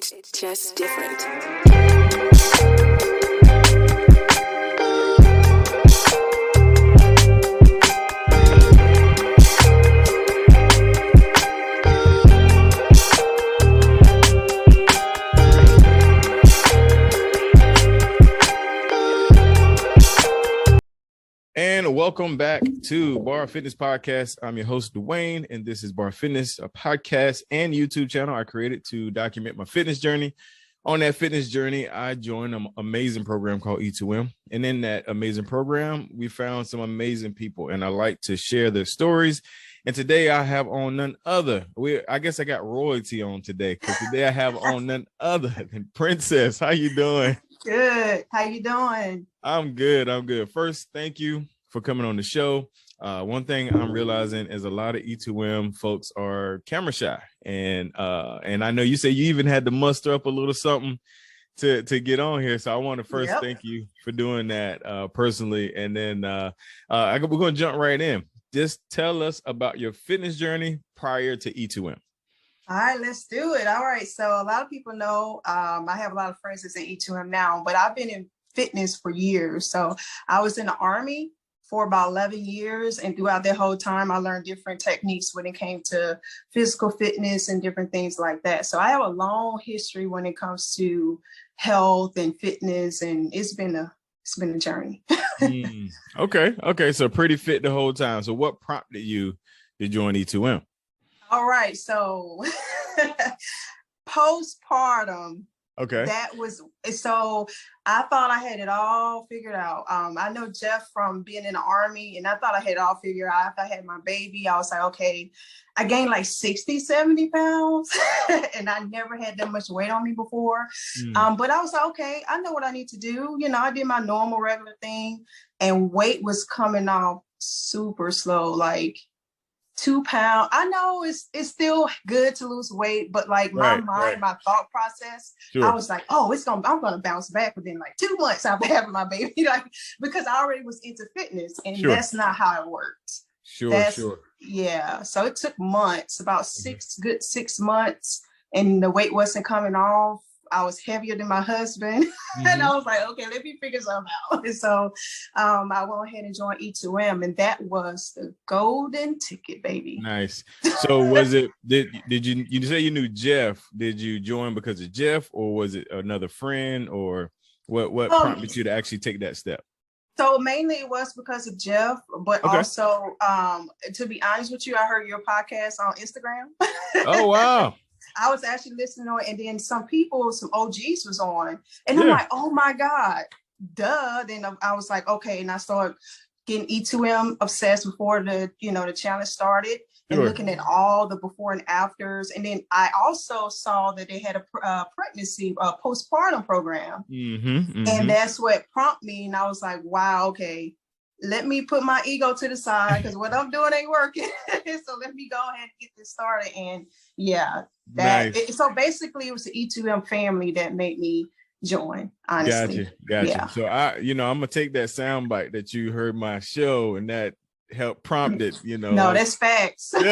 It's just different. And welcome back to B.A.R Fitness Podcast. I'm your host, Dwayne, and this is B.A.R Fitness, a podcast and YouTube channel I created to document my fitness journey. On that fitness journey, I joined an amazing program called E2M. And in that amazing program, we found some amazing people, and I like to share their stories. And today I have on none other. I guess I got royalty on today, because today I have on none other than Princess. How you doing? Good. How you doing? I'm good. First, thank you for coming on the show. One thing I'm realizing is a lot of E2M folks are camera shy. And I know you say you even had to muster up a little something to get on here. So I want to first thank you for doing that personally. And then we're going to jump right in. Just tell us about your fitness journey prior to E2M. All right, let's do it. All right. So a lot of people know I have a lot of friends that's in E2M now, but I've been in fitness for years. So I was in the Army for about 11 years. And throughout that whole time, I learned different techniques when it came to physical fitness and different things like that. So I have a long history when it comes to health and fitness, and it's been a journey. Okay. So pretty fit the whole time. So what prompted you to join E2M? All right. So postpartum. Okay. So I thought I had it all figured out. I know Jeff from being in the Army, and I thought I had it all figured out. After I had my baby, I was like, okay, I gained like 60, 70 pounds and I never had that much weight on me before. But I was like, okay, I know what I need to do. You know, I did my normal regular thing, and weight was coming off super slow, like 2 pounds. I know it's still good to lose weight, but like my my thought process, I was like, oh, I'm gonna bounce back within like 2 months after having my baby, like, because I already was into fitness, and that's not how it works. Sure. Yeah. So it took months, about 6 months, and the weight wasn't coming off. I was heavier than my husband. And I was like, okay, let me figure something out. And so I went ahead and joined E2M, and that was the golden ticket, baby. Nice. So was it, did you say you knew Jeff? Did you join because of Jeff, or was it another friend, or what prompted you to actually take that step? So mainly it was because of Jeff, but also, to be honest with you, I heard your podcast on Instagram. Oh, wow. I was actually listening to it, and then some OGs was on, and I'm like, oh my God, duh. Then I was like, okay. And I started getting E2M obsessed before the challenge started, and looking at all the before and afters. And then I also saw that they had a pregnancy, postpartum program. And that's what prompted me. And I was like, wow, okay, let me put my ego to the side, because what I'm doing ain't working. So let me go ahead and get this started. And so basically it was the E2M family that made me join, honestly. Gotcha. Yeah. So I'm gonna take that soundbite that you heard my show, and that helped prompt it, No, that's facts. That's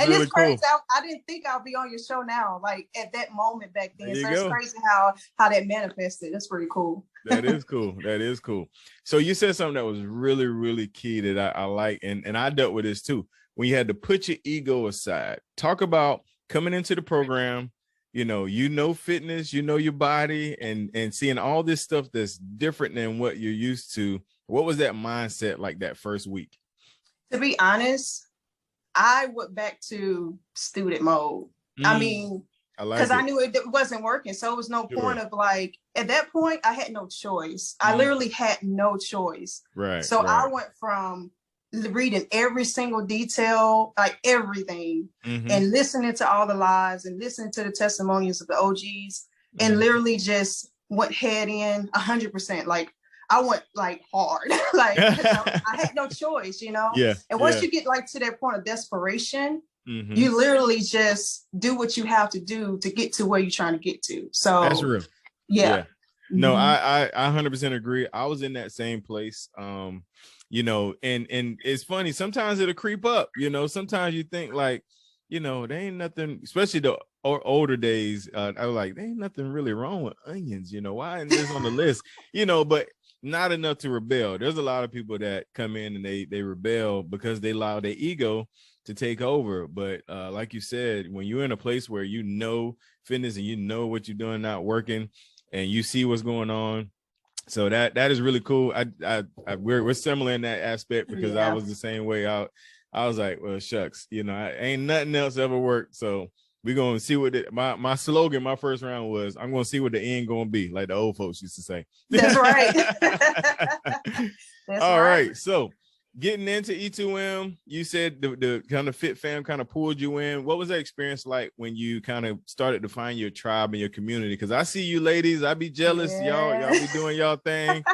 and really it's crazy. cool. I didn't think I'll be on your show now, like at that moment back then. So go. It's crazy how that manifested. That's pretty cool. That is cool. So you said something that was really, really key that I like, and I dealt with this too. When you had to put your ego aside, talk about coming into the program, fitness, your body, and seeing all this stuff that's different than what you're used to. What was that mindset like that first week? To be honest, I went back to student mode. I mean, because I knew it wasn't working. So it was no point of like, at that point, I had no choice. I literally had no choice. Right. So I went from reading every single detail, like everything, and listening to all the lives and listening to the testimonials of the OGs, and literally just went head in 100%. Like I went like hard, like I had no choice, Yeah. And once you get like to that point of desperation, you literally just do what you have to do to get to where you're trying to get to. So that's real. Yeah. No, I 100% agree. I was in that same place. And it's funny. Sometimes it'll creep up, sometimes you think like, there ain't nothing, especially the or older days, I was like, there ain't nothing really wrong with onions, why isn't this on the list? But not enough to rebel. There's a lot of people that come in and they rebel because they allow their ego to take over. But like you said, when you're in a place where fitness and what you're doing not working and you see what's going on, so that is really cool. We're similar in that aspect because I was the same way out. I was like, well, shucks, ain't nothing else ever worked. So we're going to see what my slogan, my first round was, I'm going to see what the end going to be, like the old folks used to say. That's right. That's All right. So getting into E2M, you said the kind of Fit Fam kind of pulled you in. What was that experience like when you kind of started to find your tribe and your community? Because I see you ladies, I be jealous. Yeah. Y'all be doing y'all thing.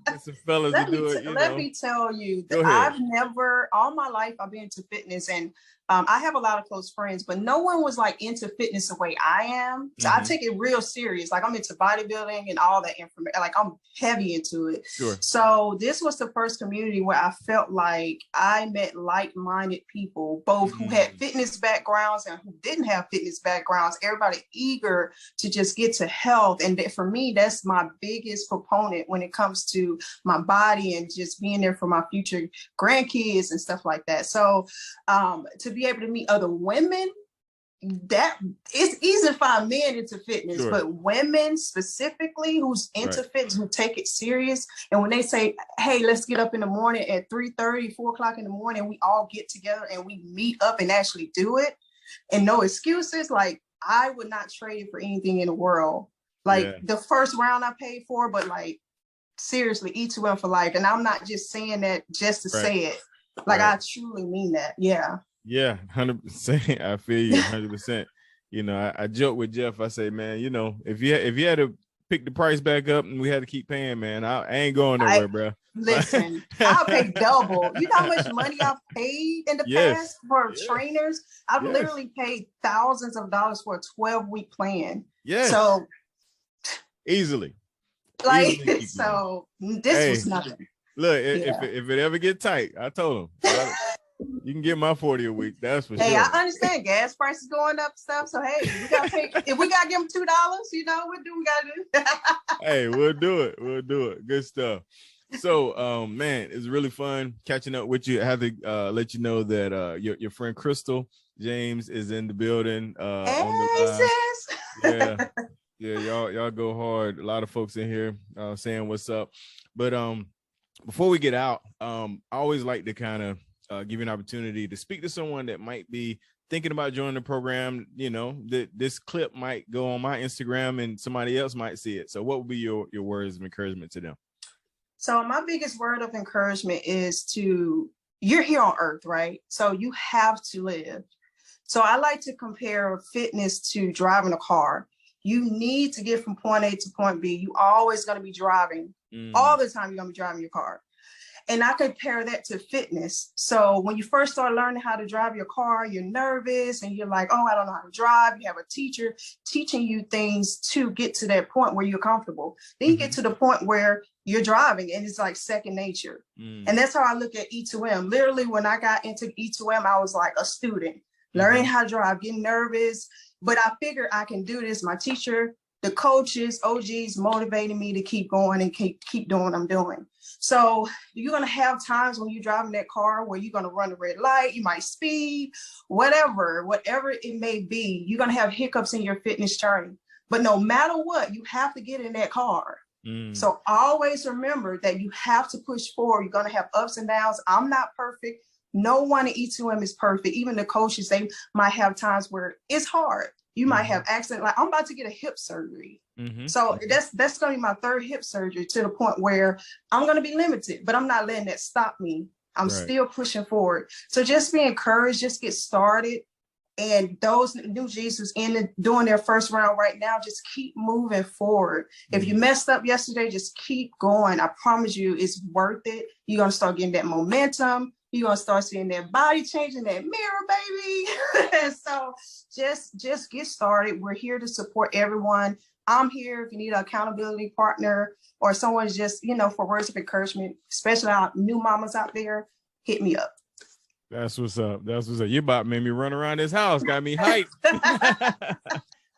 Get some fellas to do it. Let me tell you that I've never, all my life, I've been into fitness, and I have a lot of close friends, but no one was like into fitness the way I am. So I take it real serious. Like I'm into bodybuilding and all that information. Like I'm heavy into it. Sure. So this was the first community where I felt like I met like-minded people, both who had fitness backgrounds and who didn't have fitness backgrounds. Everybody eager to just get to health. And for me, that's my biggest proponent when it comes to my body and just being there for my future grandkids and stuff like that. So to be able to meet other women, that it's easy to find men into fitness, sure, but women specifically who's into fitness, who take it serious. And when they say, hey, let's get up in the morning at 3:30, 4 o'clock in the morning, we all get together and we meet up and actually do it and no excuses. Like I would not trade it for anything in the world. Like the first round I paid for, but like seriously, E2M for life. And I'm not just saying that just to say it. Like I truly mean that. Yeah. Yeah, 100%. I feel you 100%. I joke with Jeff. I say, man, if you had to pick the price back up and we had to keep paying, man, I ain't going nowhere, bro. Listen, I'll pay double. You know how much money I've paid in the past for trainers? I've literally paid thousands of dollars for a 12-week plan. Yeah. So easily. Like, so this was nothing. Look, if it ever get tight, I told him. You can get my 40 a week. That's for sure. Hey, I understand gas prices going up and stuff. So hey, we gotta pay. If we gotta give them $2, we'll do what we gotta do. Hey, we'll do it. We'll do it. Good stuff. So, man, it's really fun catching up with you. I have to let you know that your friend Crystal James is in the building. Yeah, y'all go hard. A lot of folks in here saying what's up. But before we get out, I always like to kind of give you an opportunity to speak to someone that might be thinking about joining the program. That this clip might go on my Instagram and somebody else might see it. So what would be your words of encouragement to them? So my biggest word of encouragement is you're here on earth, right? So you have to live. So I like to compare fitness to driving a car. You need to get from point A to point B. You always going to be driving. All the time you're going to be driving your car. And I compare that to fitness. So when you first start learning how to drive your car, you're nervous and you're like, oh, I don't know how to drive. You have a teacher teaching you things to get to that point where you're comfortable. Then you get to the point where you're driving and it's like second nature. And that's how I look at E2M. Literally, when I got into E2M, I was like a student, learning how to drive, getting nervous. But I figured I can do this. My teacher, the coaches, OGs motivating me to keep going and keep doing what I'm doing. So you're going to have times when you're driving that car where you're going to run a red light, you might speed, whatever it may be. You're going to have hiccups in your fitness journey. But no matter what, you have to get in that car. So always remember that you have to push forward. You're going to have ups and downs. I'm not perfect. No one at E2M is perfect. Even the coaches, they might have times where it's hard. You might have accident. Like I'm about to get a hip surgery. So that's going to be my third hip surgery, to the point where I'm going to be limited, but I'm not letting that stop me. I'm still pushing forward. So just be encouraged, just get started. And those new Jesus doing their first round right now, just keep moving forward. If you messed up yesterday, just keep going. I promise you it's worth it. You're going to start getting that momentum. You're going to start seeing that body change in that mirror, baby. So just get started. We're here to support everyone. I'm here if you need an accountability partner or someone just, for words of encouragement, especially our new mamas out there, hit me up. That's what's up. That's what's up. You about made me run around this house. Got me hyped.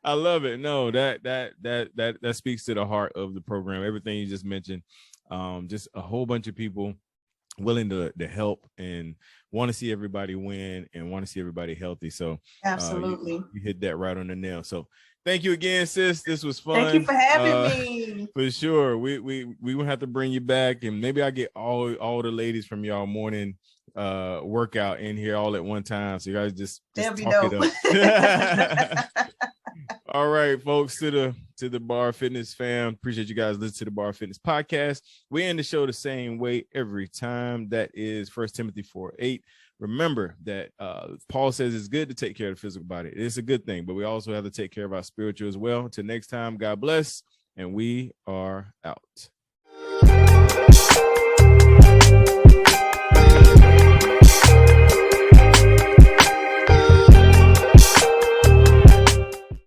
I love it. No, that speaks to the heart of the program. Everything you just mentioned. Just a whole bunch of people willing to help and want to see everybody win and want to see everybody healthy. So absolutely, you hit that right on the nail. So thank you again, sis. This was fun. Thank you for having me. For sure. We will have to bring you back, and maybe I get all the ladies from y'all morning workout in here all at one time. So you guys just talk it up. All right, folks, to the B.A.R Fitness fam. Appreciate you guys listening to the B.A.R Fitness podcast. We end the show the same way every time. That is 1 Timothy 4:8. Remember that Paul says it's good to take care of the physical body. It's a good thing, but we also have to take care of our spiritual as well. Until next time, God bless, and we are out.